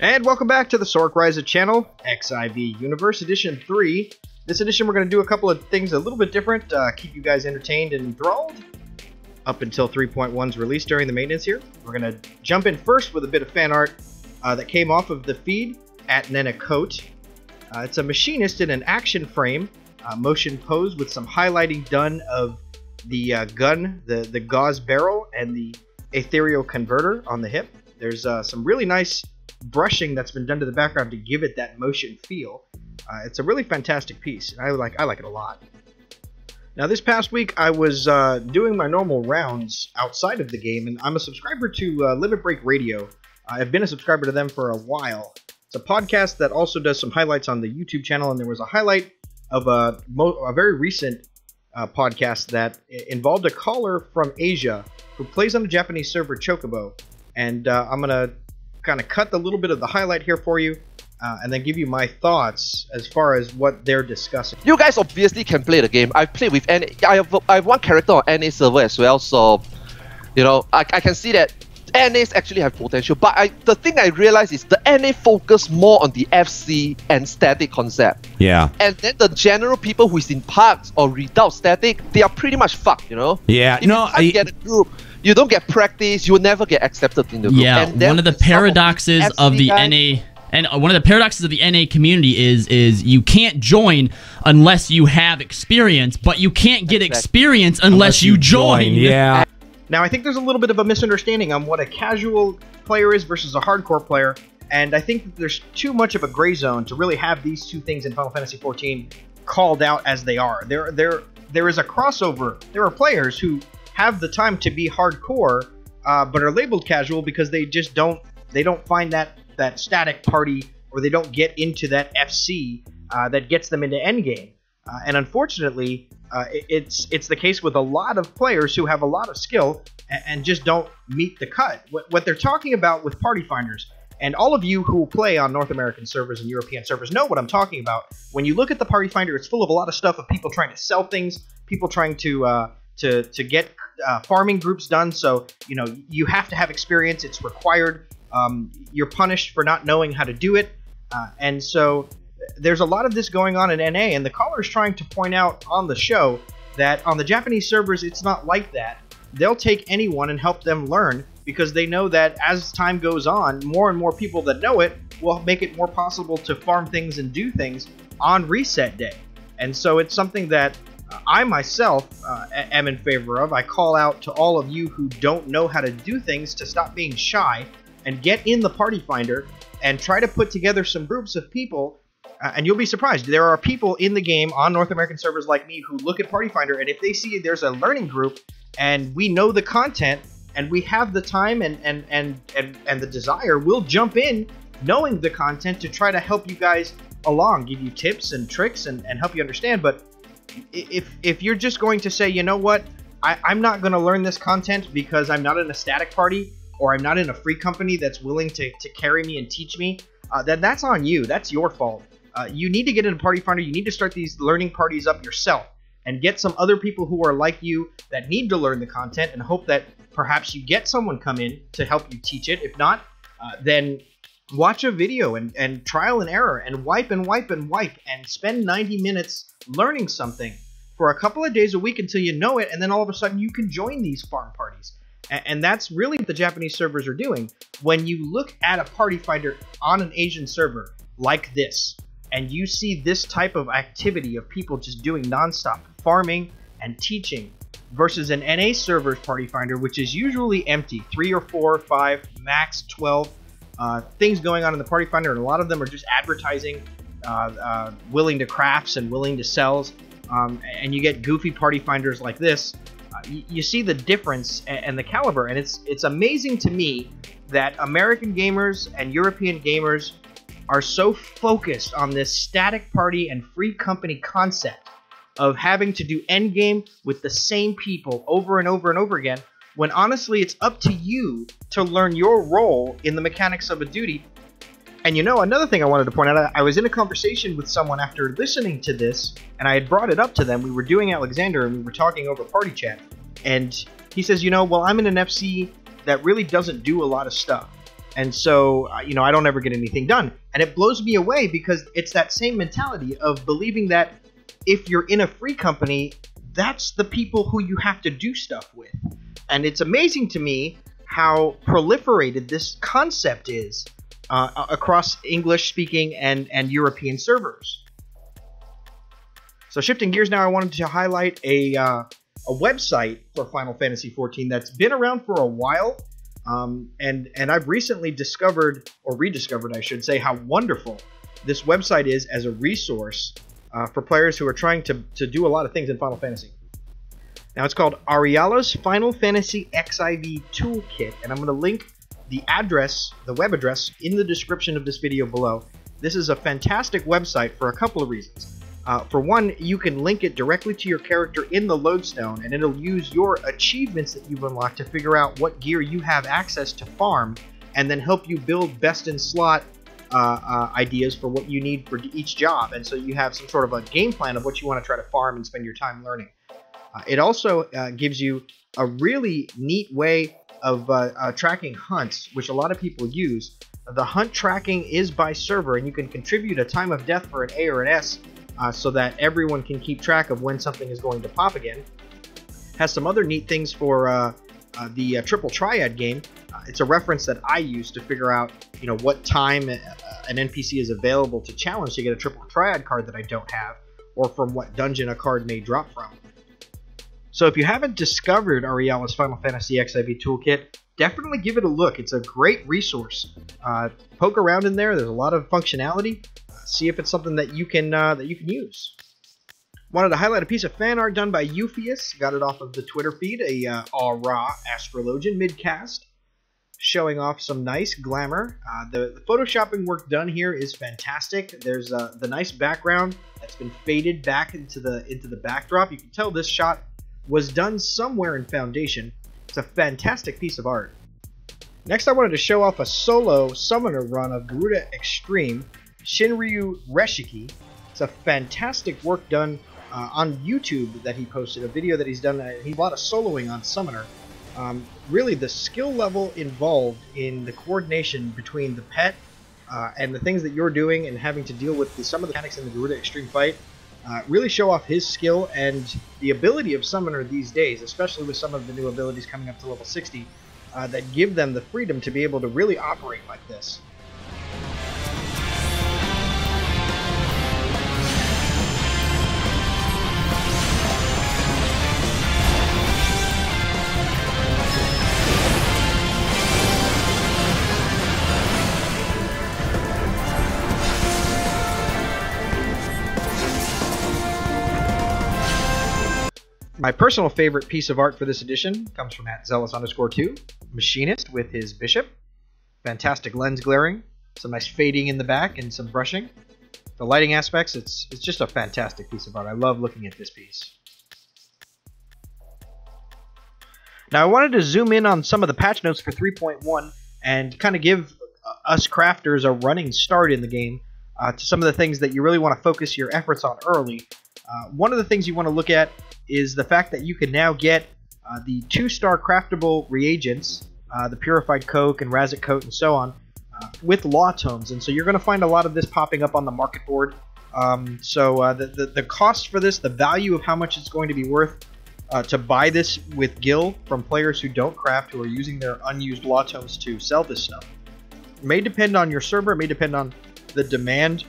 And welcome back to the Soric Reisa channel, XIV Universe Edition 3. This edition we're going to do a couple of things a little bit different, keep you guys entertained and enthralled up until 3.1's release during the maintenance here. We're going to jump in first with a bit of fan art that came off of the feed at Nena Coat. It's a machinist in an action frame, motion pose with some highlighting done of the gun, the gauze barrel, and the ethereal converter on the hip. There's some really nice brushing that's been done to the background to give it that motion feel. It's a really fantastic piece. I like it a lot. Now this past week I was doing my normal rounds outside of the game, and I'm a subscriber to Limit Break Radio. I've been a subscriber to them for a while. It's a podcast that also does some highlights on the YouTube channel, and there was a highlight of a very recent podcast that involved a caller from Asia who plays on a Japanese server, Chocobo. And I'm going to kind of cut the little bit of the highlight here for you, and then give you my thoughts as far as what they're discussing. You guys obviously can play the game. I've played with NA. I have one character on NA server as well, so you know I can see that NAs actually have potential. But the thing I realized is the NA focus more on the FC and static concept. Yeah. And then the general people who is in parks or without static, they are pretty much fucked, you know? Yeah. If you get a group, you don't get practice, you will never get accepted in the group. Yeah, one of the paradoxes of the NA, and one of the paradoxes of the NA community is you can't join unless you have experience, but you can't get experience unless you join. Yeah. Now I think there's a little bit of a misunderstanding on what a casual player is versus a hardcore player, and I think that there's too much of a gray zone to really have these two things in Final Fantasy XIV called out as they are. There is a crossover. There are players who have the time to be hardcore, but are labeled casual because they just don't find that static party, or they don't get into that FC that gets them into endgame. And unfortunately, it's the case with a lot of players who have a lot of skill and just don't meet the cut. What they're talking about with party finders, and all of you who play on North American servers and European servers know what I'm talking about. When you look at the party finder, it's full of a lot of stuff of people trying to sell things, people trying to get farming groups done. So you know you have to have experience. It's required. You're punished for not knowing how to do it, and so there's a lot of this going on in NA. And the caller is trying to point out on the show that on the Japanese servers it's not like that. They'll take anyone and help them learn, because they know that as time goes on, more and more people that know it will make it more possible to farm things and do things on reset day. And so it's something that I myself am in favor of. I call out to all of you who don't know how to do things to stop being shy and get in the party finder and try to put together some groups of people, and you'll be surprised. There are people in the game on North American servers like me who look at party finder, and if they see there's a learning group and we know the content and we have the time and the desire, we'll jump in knowing the content to try to help you guys along, give you tips and tricks and help you understand. But if you're just going to say, you know what, I'm not going to learn this content because I'm not in a static party, or I'm not in a free company that's willing to carry me and teach me, then that's on you. That's your fault. You need to get in a party finder. You need to start these learning parties up yourself and get some other people who are like you that need to learn the content, and hope that perhaps you get someone come in to help you teach it. If not, then watch a video and trial and error and wipe and spend 90 minutes learning something for a couple of days a week until you know it, and then all of a sudden you can join these farm parties. And that's really what the Japanese servers are doing. When you look at a party finder on an Asian server like this, and you see this type of activity of people just doing nonstop farming and teaching, versus an NA server's party finder, which is usually empty, 3 or 4 or 5, max 12 things going on in the party finder, and a lot of them are just advertising, willing to crafts and willing to sells, and you get goofy party finders like this. You see the difference and the caliber, and it's amazing to me that American gamers and European gamers are so focused on this static party and free company concept of having to do endgame with the same people over and over and over again, when honestly it's up to you to learn your role in the mechanics of a duty. And you know, another thing I wanted to point out, I was in a conversation with someone after listening to this, and I had brought it up to them. We were doing Alexander, and we were talking over party chat, and he says, you know, well, I'm in an FC that really doesn't do a lot of stuff. And so, you know, I don't ever get anything done. And it blows me away because it's that same mentality of believing that if you're in a free company, that's the people who you have to do stuff with. And it's amazing to me how proliferated this concept is across English-speaking and European servers. So shifting gears now, I wanted to highlight a website for Final Fantasy XIV that's been around for a while. And I've recently discovered, or rediscovered I should say, how wonderful this website is as a resource for players who are trying to do a lot of things in Final Fantasy. Now it's called Ariyalas Final Fantasy XIV Toolkit, and I'm going to link the address, the web address, in the description of this video below. This is a fantastic website for a couple of reasons. For one, you can link it directly to your character in the lodestone, and it'll use your achievements that you've unlocked to figure out what gear you have access to farm, and then help you build best-in-slot ideas for what you need for each job. And so you have some sort of a game plan of what you want to try to farm and spend your time learning. It also gives you a really neat way of tracking hunts, which a lot of people use. The hunt tracking is by server, and you can contribute a time of death for an A or an S so that everyone can keep track of when something is going to pop again. Has some other neat things for the Triple Triad game. It's a reference that I use to figure out, you know, what time an NPC is available to challenge to get a Triple Triad card that I don't have, or from what dungeon a card may drop from. So if you haven't discovered Ariyalas Final Fantasy XIV Toolkit, definitely give it a look. It's a great resource. Poke around in there. There's a lot of functionality. See if it's something that you can use. Wanted to highlight a piece of fan art done by Euphius. Got it off of the Twitter feed. A raw astrologian mid-cast, showing off some nice glamour. The photoshopping work done here is fantastic. There's the nice background that's been faded back into the backdrop. You can tell this shot was done somewhere in Foundation. It's a fantastic piece of art. Next, I wanted to show off a solo summoner run of Garuda Extreme, Shinryu Reshiki. It's a fantastic work done on YouTube that he posted, a video that he's done. He did a lot of soloing on Summoner. Really, the skill level involved in the coordination between the pet and the things that you're doing and having to deal with some of the mechanics in the Garuda Extreme fight really show off his skill and the ability of Summoner these days, especially with some of the new abilities coming up to level 60 that give them the freedom to be able to really operate like this. My personal favorite piece of art for this edition comes from @Zealous_2, Machinist with his Bishop. Fantastic lens glaring, some nice fading in the back, and some brushing. The lighting aspects, it's just a fantastic piece of art. I love looking at this piece. Now I wanted to zoom in on some of the patch notes for 3.1 and kind of give us crafters a running start in the game to some of the things that you really want to focus your efforts on early. One of the things you want to look at is the fact that you can now get the 2-star craftable reagents, the Purified Coke and Razak Coat and so on, with law tomes. And so you're going to find a lot of this popping up on the market board. The cost for this, the value of how much it's going to be worth to buy this with Gil from players who don't craft, who are using their unused law tomes to sell this stuff, may depend on your server, may depend on the demand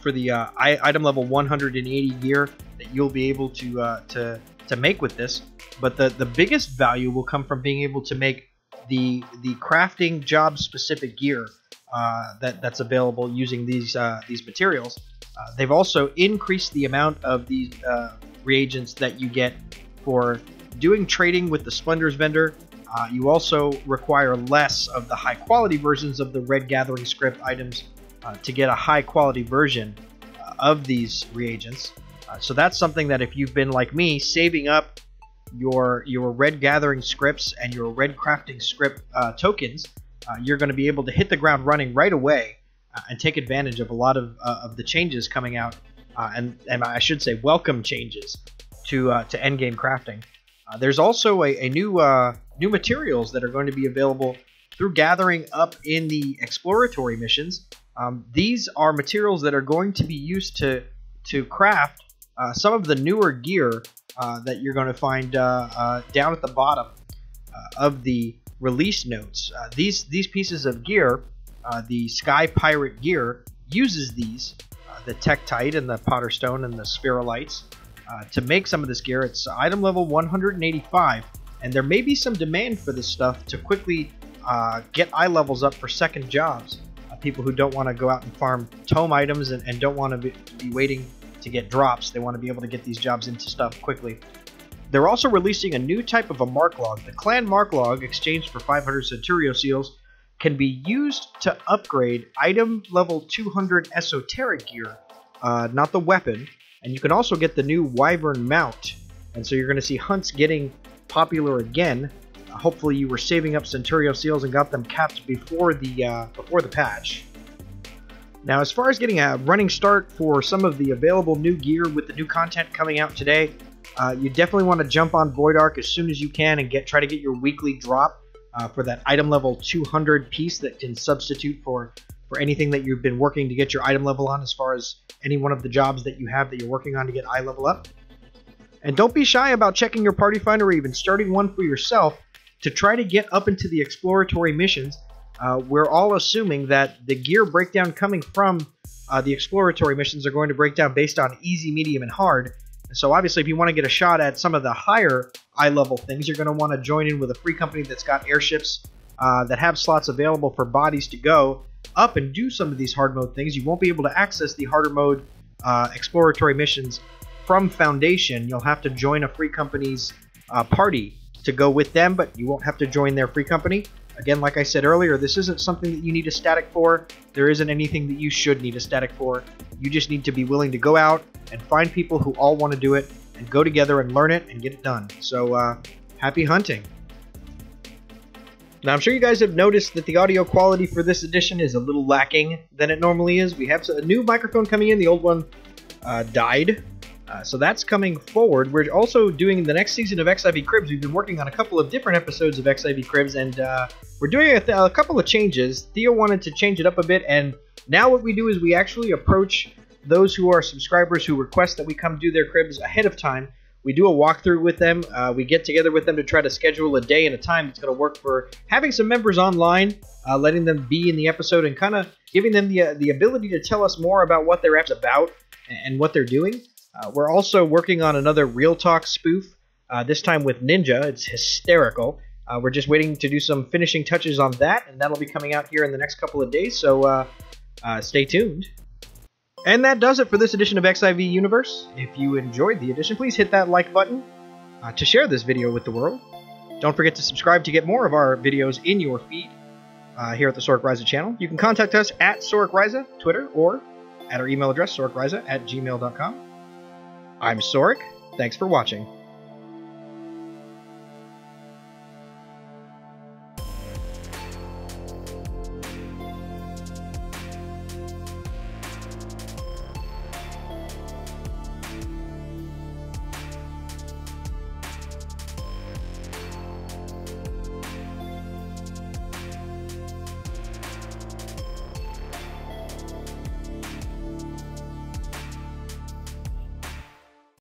for the item level 180 gear that you'll be able to make with this. But the biggest value will come from being able to make the crafting job specific gear that's available using these materials. They've also increased the amount of these reagents that you get for doing trading with the Splendors vendor. You also require less of the high quality versions of the Red Gathering script items to get a high quality version of these reagents. So that's something that if you've been like me, saving up your Red Gathering scripts and your Red Crafting script tokens, you're going to be able to hit the ground running right away and take advantage of a lot of the changes coming out, and I should say welcome changes to endgame crafting. There's also a new materials that are going to be available through gathering up in the exploratory missions. These are materials that are going to be used to craft some of the newer gear that you're going to find down at the bottom of the release notes. These pieces of gear, the Sky Pirate gear, uses these, the Tektite and the Potterstone and the Spherolites, to make some of this gear. It's item level 185, and there may be some demand for this stuff to quickly get eye levels up for second jobs. People who don't want to go out and farm tome items and don't want to be waiting to get drops. They want to be able to get these jobs into stuff quickly. They're also releasing a new type of a mark log. The clan mark log, exchanged for 500 Centurio seals, can be used to upgrade item level 200 esoteric gear, not the weapon. And you can also get the new Wyvern mount. And so you're going to see hunts getting popular again. Hopefully you were saving up Centurio seals and got them capped before the patch. Now, as far as getting a running start for some of the available new gear with the new content coming out today, you definitely want to jump on Void Ark as soon as you can and try to get your weekly drop for that item level 200 piece that can substitute for anything that you've been working to get your item level on, as far as any one of the jobs that you have that you're working on to get eye level up. And don't be shy about checking your party finder or even starting one for yourself to try to get up into the exploratory missions. We're all assuming that the gear breakdown coming from the exploratory missions are going to break down based on easy, medium, and hard. And so obviously if you want to get a shot at some of the higher eye level things, you're going to want to join in with a free company that's got airships that have slots available for bodies to go up and do some of these hard mode things. You won't be able to access the harder mode exploratory missions from Foundation. You'll have to join a free company's party to go with them, but you won't have to join their free company. Again, like I said earlier, this isn't something that you need a static for. There isn't anything that you should need a static for. You just need to be willing to go out and find people who all want to do it and go together and learn it and get it done. So, happy hunting. Now, I'm sure you guys have noticed that the audio quality for this edition is a little lacking than it normally is. We have a new microphone coming in. The old one died. So that's coming forward. We're also doing the next season of XIV Cribs. We've been working on a couple of different episodes of XIV Cribs, and we're doing a couple of changes. Theo wanted to change it up a bit, and now what we do is we actually approach those who are subscribers who request that we come do their cribs ahead of time. We do a walkthrough with them. We get together with them to try to schedule a day and a time that's going to work for having some members online, letting them be in the episode, and kind of giving them the ability to tell us more about what their app's about and what they're doing. We're also working on another Real Talk spoof, this time with Ninja. It's hysterical. We're just waiting to do some finishing touches on that, and that'll be coming out here in the next couple of days, so stay tuned. And that does it for this edition of XIV Universe. If you enjoyed the edition, please hit that like button to share this video with the world. Don't forget to subscribe to get more of our videos in your feed here at the Soric Reisa channel. You can contact us at Soric Reisa, Twitter, or at our email address, soricreisa@gmail.com. I'm Soric. Thanks for watching.